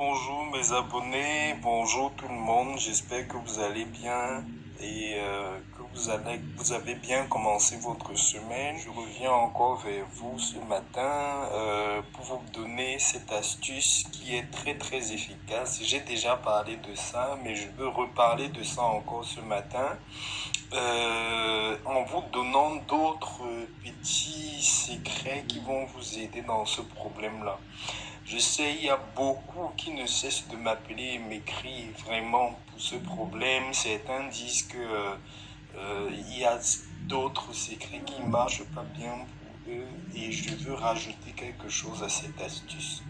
Bonjour mes abonnés, bonjour tout le monde, j'espère que vous allez bien et que vous avez bien commencé votre semaine. Je reviens encore vers vous ce matin pour vous donner cette astuce qui est très efficace. J'ai déjà parlé de ça, mais je veux reparler de ça encore ce matin en vous donnant d'autres petits secrets qui vont vous aider dans ce problème-là. Je sais, il y a beaucoup qui ne cessent de m'appeler et m'écrire vraiment pour ce problème. Certains disent que il y a d'autres secrets qui ne marchent pas bien pour eux et je veux rajouter quelque chose à cette astuce.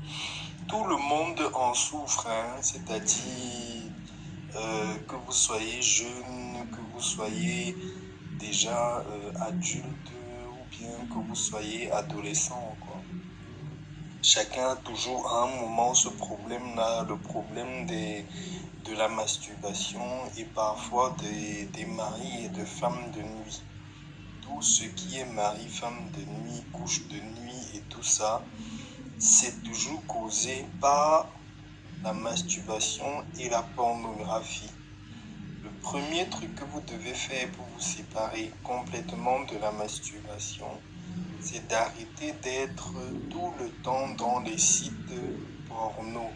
Tout le monde en souffre, hein, c'est-à-dire que vous soyez jeune, que vous soyez déjà adulte ou bien que vous soyez adolescent, quoi. Chacun a toujours à un moment ce problème-là, le problème de la masturbation et parfois des maris et de femmes de nuit. Tout ce qui est mari, femme de nuit, couche de nuit et tout ça, c'est toujours causé par la masturbation et la pornographie. Le premier truc que vous devez faire pour vous séparer complètement de la masturbation, c'est d'arrêter d'être tout le temps dans les sites porno.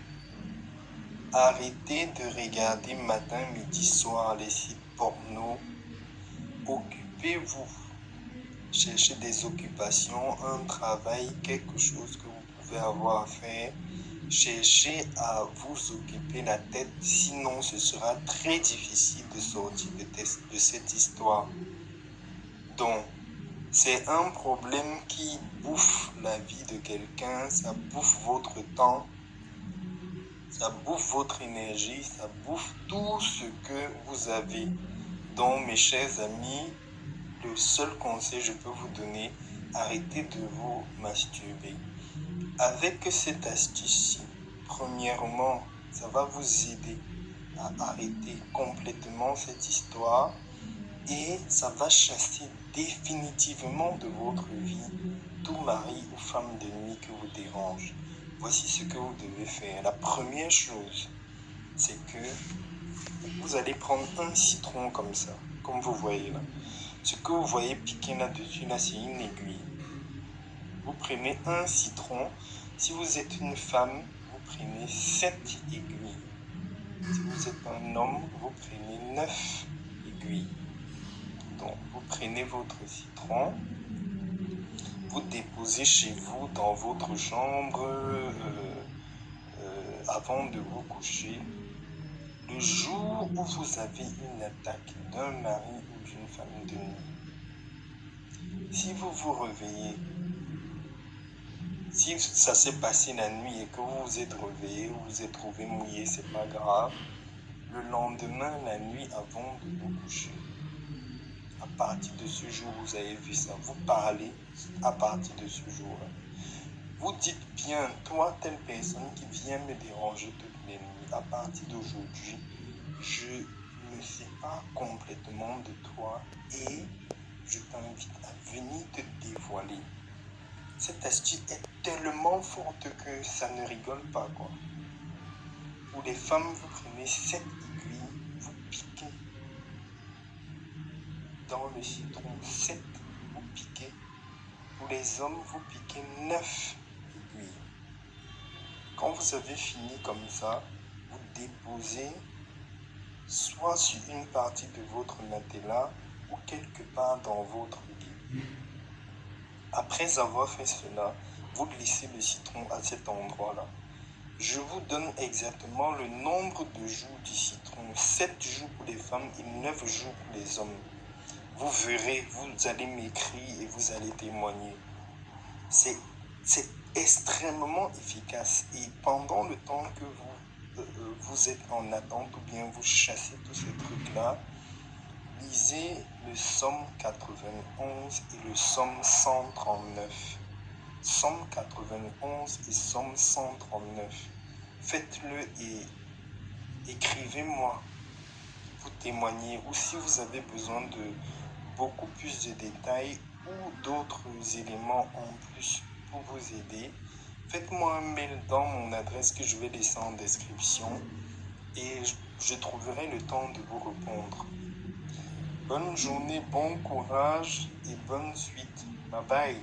Arrêtez de regarder matin, midi, soir les sites porno. Occupez-vous. Cherchez des occupations, un travail, quelque chose que vous pouvez avoir à faire. Cherchez à vous occuper la tête, sinon ce sera très difficile de sortir de cette histoire. Donc, c'est un problème qui bouffe la vie de quelqu'un, ça bouffe votre temps, ça bouffe votre énergie, ça bouffe tout ce que vous avez. Donc mes chers amis, le seul conseil que je peux vous donner, arrêtez de vous masturber. Avec cette astuce-ci, premièrement, ça va vous aider à arrêter complètement cette histoire. Et ça va chasser définitivement de votre vie tout mari ou femme de nuit que vous dérange. Voici ce que vous devez faire. La première chose, c'est que vous allez prendre un citron comme ça, comme vous voyez là. Ce que vous voyez piquer là-dessus, là, c'est une aiguille. Vous prenez un citron. Si vous êtes une femme, vous prenez 7 aiguilles. Si vous êtes un homme, vous prenez 9 aiguilles. Donc, vous prenez votre citron, vous déposez chez vous dans votre chambre avant de vous coucher. Le jour où vous avez une attaque d'un mari ou d'une femme de nuit, si vous vous réveillez, si ça s'est passé la nuit et que vous vous êtes réveillé, vous vous êtes trouvé mouillé, c'est pas grave. Le lendemain, la nuit avant de vous coucher, à partir de ce jour, vous avez vu ça, vous parlez à partir de ce jour-là. Vous dites bien, toi, telle personne qui vient me déranger toutes les nuits, à partir d'aujourd'hui, je ne sais pas complètement de toi et je t'invite à venir te dévoiler. Cette astuce est tellement forte que ça ne rigole pas, quoi. Pour les femmes, vous prenez 7 aiguilles, vous piquez dans le citron, 7, vous piquez. Pour les hommes, vous piquez 9 aiguilles. Quand vous avez fini comme ça, vous déposez soit sur une partie de votre matelas ou quelque part dans votre lit. Après avoir fait cela, vous glissez le citron à cet endroit-là. Je vous donne exactement le nombre de jours du citron, 7 jours pour les femmes et 9 jours pour les hommes. Vous verrez, vous allez m'écrire et vous allez témoigner. C'est extrêmement efficace et pendant le temps que vous êtes en attente ou bien vous chassez tous ces trucs-là, lisez le Psaume 91 et le Psaume 139. Psaume 91 et Psaume 139. Faites-le et écrivez-moi, vous témoignez, ou si vous avez besoin de beaucoup plus de détails ou d'autres éléments en plus pour vous aider, faites-moi un mail dans mon adresse que je vais laisser en description et je trouverai le temps de vous répondre. Bonne journée, bon courage et bonne suite. Bye bye.